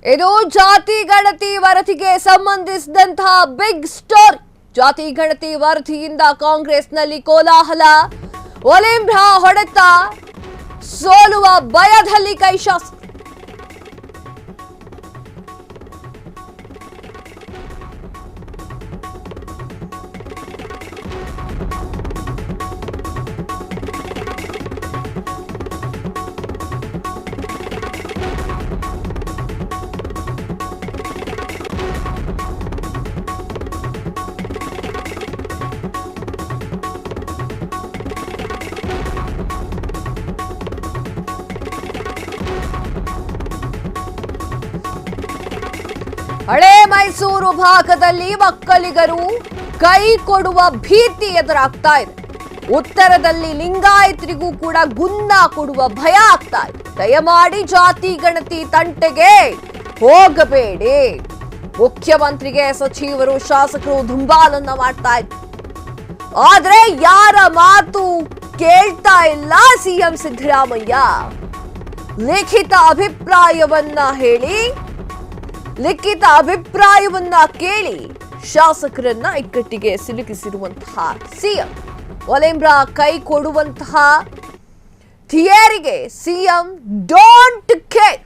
ಇದು ಜಾತಿ ಗಣತಿ ವರದಿಗೆ ಸಂಬಂಧಿಸಿದಂತಹ ಬಿಗ್ ಸ್ಟೋರಿ. ಜಾತಿ ಗಣತಿ ವರದಿಯಿಂದ ಕಾಂಗ್ರೆಸ್ನಲ್ಲಿ ಕೋಲಾಹಲ, ಒಲಿಂಬ್ರಾ ಹೊಡೆತ, ಸೋಲುವ ಭಯದಲ್ಲಿ ಕೈಶಾಸಕ. ಹಳೆ ಮೈಸೂರು ಭಾಗದಲ್ಲಿ ಒಕ್ಕಲಿಗರು ಕೈ ಕೊಡುವ ಭೀತಿ ಎದುರಾಗ್ತಾ ಇದೆ. ಉತ್ತರದಲ್ಲಿ ಲಿಂಗಾಯತರಿಗೂ ಕೂಡ ಗುನ್ನ ಕೊಡುವ ಭಯ ಆಗ್ತಾ ಇದೆ. ದಯಮಾಡಿ ಜಾತಿ ಗಣತಿ ತಂಟೆಗೆ ಹೋಗಬೇಡಿ. ಮುಖ್ಯಮಂತ್ರಿಗೆ ಸಚಿವರು, ಶಾಸಕರು ದುಂಬಾಲನ್ನ ಮಾಡ್ತಾ ಇದ್ದಾರೆ. ಆದ್ರೆ ಯಾರ ಮಾತು ಕೇಳ್ತಾ ಇಲ್ಲ ಸಿಎಂ ಸಿದ್ದರಾಮಯ್ಯ. ಲಿಖಿತ ಅಭಿಪ್ರಾಯವನ್ನ ಕೇಳಿ ಶಾಸಕರನ್ನ ಇಕ್ಕಟ್ಟಿಗೆ ಸಿಲುಕಿಸಿರುವಂತಹ ಸಿಎಂ. ಒಲಿಂಬ್ರಾ ಕೈ ಕೊಡುವಂತಹ ಥಿಯರಿಗೆ ಸಿಎಂ ಡೋಂಟ್ ಕೇರ್.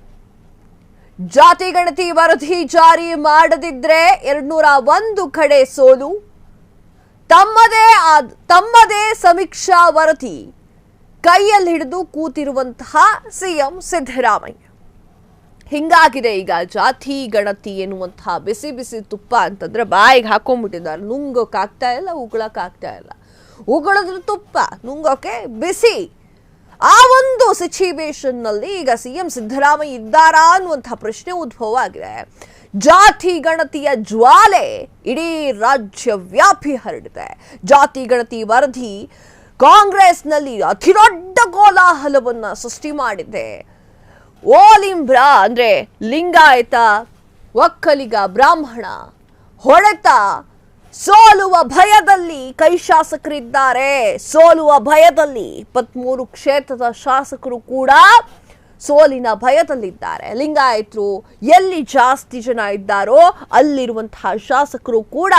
ಜಾತಿ ಗಣತಿ ವರದಿ ಜಾರಿ ಮಾಡದಿದ್ರೆ 201 ಕಡೆ ಸೋಲು. ತಮ್ಮದೇ ಸಮೀಕ್ಷಾ ವರದಿ ಕೈಯಲ್ಲಿ ಹಿಡಿದು ಕೂತಿರುವಂತಹ ಸಿಎಂ ಸಿದ್ದರಾಮಯ್ಯ. ಹಿಂಗಾಗಿದೆ ಈಗ ಜಾತಿ ಗಣತಿ ಎನ್ನುವಂತಹ ಬಿಸಿ ಬಿಸಿ ತುಪ್ಪ ಅಂತಂದ್ರೆ ಬಾಯಿಗೆ ಹಾಕೊಂಡ್ಬಿಟ್ಟಿದ್ದಾರೆ. ನುಂಗೋಕ್ಕಾಗ್ತಾ ಇಲ್ಲ, ಉಗುಳಕ್ಕಾಗ್ತಾ ಇಲ್ಲ. ಉಗುಳಿದ್ರೆ ತುಪ್ಪ, ನುಂಗೋಕೆ ಬಿಸಿ. ಆ ಒಂದು ಸಿಚುವೇಶನ್ ನಲ್ಲಿ ಈಗ ಸಿಎಂ ಸಿದ್ದರಾಮಯ್ಯ ಇದ್ದಾರಾ ಅನ್ನುವಂತಹ ಪ್ರಶ್ನೆ ಉದ್ಭವ ಆಗಿದೆ. ಜಾತಿ ಗಣತಿಯ ಜ್ವಾಲೆ ಇಡೀ ರಾಜ್ಯ ವ್ಯಾಪಿ ಹರಡಿದೆ. ಜಾತಿ ಗಣತಿ ವರದಿ ಕಾಂಗ್ರೆಸ್ನಲ್ಲಿ ಅತಿದೊಡ್ಡ ಕೋಲಾಹಲವನ್ನ ಸೃಷ್ಟಿ ಮಾಡಿದೆ. ಒಲಿಂಬ್ರಾ ಅಂದ್ರೆ ಲಿಂಗಾಯತ, ಒಕ್ಕಲಿಗ, ಬ್ರಾಹ್ಮಣ ಹೊಡೆತ, ಸೋಲುವ ಭಯದಲ್ಲಿ ಕೈ ಶಾಸಕರಿದ್ದಾರೆ. ಸೋಲುವ ಭಯದಲ್ಲಿ 23 ಕ್ಷೇತ್ರದ ಶಾಸಕರು ಕೂಡ ಸೋಲಿನ ಭಯದಲ್ಲಿದ್ದಾರೆ. ಲಿಂಗಾಯತರು ಎಲ್ಲಿ ಜಾಸ್ತಿ ಜನ ಇದ್ದಾರೋ ಅಲ್ಲಿರುವಂತಹ ಶಾಸಕರು ಕೂಡ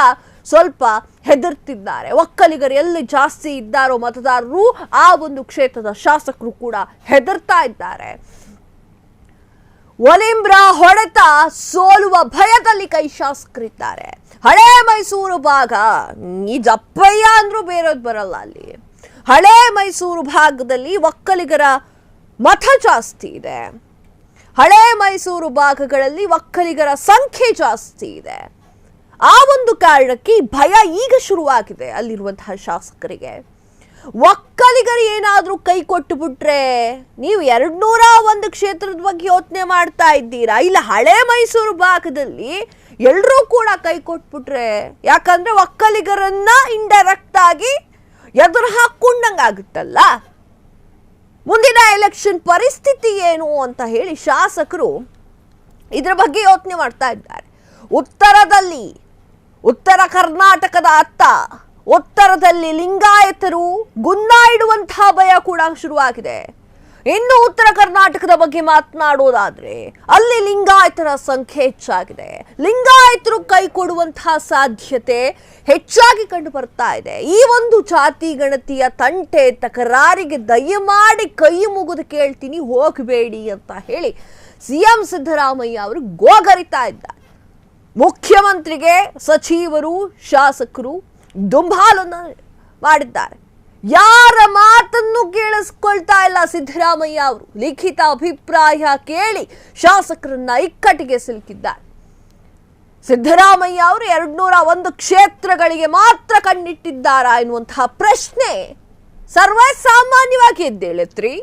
ಸ್ವಲ್ಪ ಹೆದರ್ತಿದ್ದಾರೆ. ಒಕ್ಕಲಿಗರು ಎಲ್ಲಿ ಜಾಸ್ತಿ ಇದ್ದಾರೋ ಮತದಾರರು ಆ ಒಂದು ಕ್ಷೇತ್ರದ ಶಾಸಕರು ಕೂಡ ಹೆದರ್ತಾ ಇದ್ದಾರೆ. ಒಲಿಂಬ್ರಾ ಹೊಡೆತ, ಸೋಲುವ ಭಯದಲ್ಲಿ ಕೈ ಶಾಸಕರಿದ್ದಾರೆ. ಹಳೆ ಮೈಸೂರು ಭಾಗ, ಈ ಜಪ್ಪಯ್ಯ ಅಂದ್ರೂ ಬೇರೆಯವ್ರು ಬರಲ್ಲ. ಅಲ್ಲಿ ಹಳೆ ಮೈಸೂರು ಭಾಗದಲ್ಲಿ ಒಕ್ಕಲಿಗರ ಮತ ಜಾಸ್ತಿ ಇದೆ. ಹಳೆ ಮೈಸೂರು ಭಾಗಗಳಲ್ಲಿ ಒಕ್ಕಲಿಗರ ಸಂಖ್ಯೆ ಜಾಸ್ತಿ ಇದೆ. ಆ ಒಂದು ಕಾರಣಕ್ಕೆ ಭಯ ಈಗ ಶುರುವಾಗಿದೆ ಅಲ್ಲಿರುವಂತಹ ಶಾಸಕರಿಗೆ. ಒಕ್ಕಲಿಗರು ಏನಾದ್ರೂ ಕೈ ಕೊಟ್ಟು ಬಿಟ್ರೆ, ನೀವು 201 ಕ್ಷೇತ್ರದ ಬಗ್ಗೆ ಯೋಚನೆ ಮಾಡ್ತಾ ಇದ್ದೀರಾ. ಇಲ್ಲ ಹಳೆ ಮೈಸೂರು ಭಾಗದಲ್ಲಿ ಎಲ್ಲರೂ ಕೂಡ ಕೈ ಕೊಟ್ಬಿಟ್ರೆ, ಯಾಕಂದ್ರೆ ಒಕ್ಕಲಿಗರನ್ನ ಇಂಡೈರೆಕ್ಟ್ ಆಗಿ ಎದುರು ಹಾಕೊಂಡಂಗಾಗುತ್ತಲ್ಲ, ಮುಂದಿನ ಎಲೆಕ್ಷನ್ ಪರಿಸ್ಥಿತಿ ಏನು ಅಂತ ಹೇಳಿ ಶಾಸಕರು ಇದ್ರ ಬಗ್ಗೆ ಯೋಚನೆ ಮಾಡ್ತಾ ಇದ್ದಾರೆ. ಉತ್ತರ ಕರ್ನಾಟಕದ ಉತ್ತರದಲ್ಲಿ ಲಿಂಗಾಯತರು ಗುನ್ನ ಇಡುವಂತಹ ಭಯ ಕೂಡ ಶುರುವಾಗಿದೆ. ಇನ್ನು ಉತ್ತರ ಕರ್ನಾಟಕದ ಬಗ್ಗೆ ಮಾತನಾಡೋದಾದ್ರೆ ಅಲ್ಲಿ ಲಿಂಗಾಯತರ ಸಂಖ್ಯೆ ಹೆಚ್ಚಾಗಿದೆ. ಲಿಂಗಾಯತರು ಕೈ ಕೊಡುವಂತಹ ಸಾಧ್ಯತೆ ಹೆಚ್ಚಾಗಿ ಕಂಡು ಬರ್ತಾ ಇದೆ. ಈ ಒಂದು ಜಾತಿ ಗಣತಿಯ ತಂಟೆ ತಕರಾರಿಗೆ ದಯಮಾಡಿ ಕೈ ಮುಗಿದು ಕೇಳ್ತೀನಿ, ಹೋಗಬೇಡಿ ಅಂತ ಹೇಳಿ ಸಿಎಂ ಸಿದ್ದರಾಮಯ್ಯ ಅವರು ಗೋಗರಿತಾ ಇದ್ದಾರೆ. ಮುಖ್ಯಮಂತ್ರಿಗೆ ಸಚಿವರು, ಶಾಸಕರು ದುಂಬಾಲನ್ನ ಮಾಡಿದ್ದಾರೆ. ಯಾರ ಮಾತನ್ನು ಕೇಳಿಸ್ಕೊಳ್ತಾ ಇಲ್ಲ ಸಿದ್ದರಾಮಯ್ಯ ಅವರು. ಲಿಖಿತ ಅಭಿಪ್ರಾಯ ಕೇಳಿ ಶಾಸಕರನ್ನ ಇಕ್ಕಟ್ಟಿಗೆ ಸಿಲುಕಿದ್ದಾರೆ. ಸಿದ್ದರಾಮಯ್ಯ ಅವರು 201 ಕ್ಷೇತ್ರಗಳಿಗೆ ಮಾತ್ರ ಕಣ್ಣಿಟ್ಟಿದ್ದಾರಾ ಎನ್ನುವಂತಹ ಪ್ರಶ್ನೆ ಸರ್ವೇ ಸಾಮಾನ್ಯವಾಗಿ ಎದ್ದೇಳುತ್ರಿ.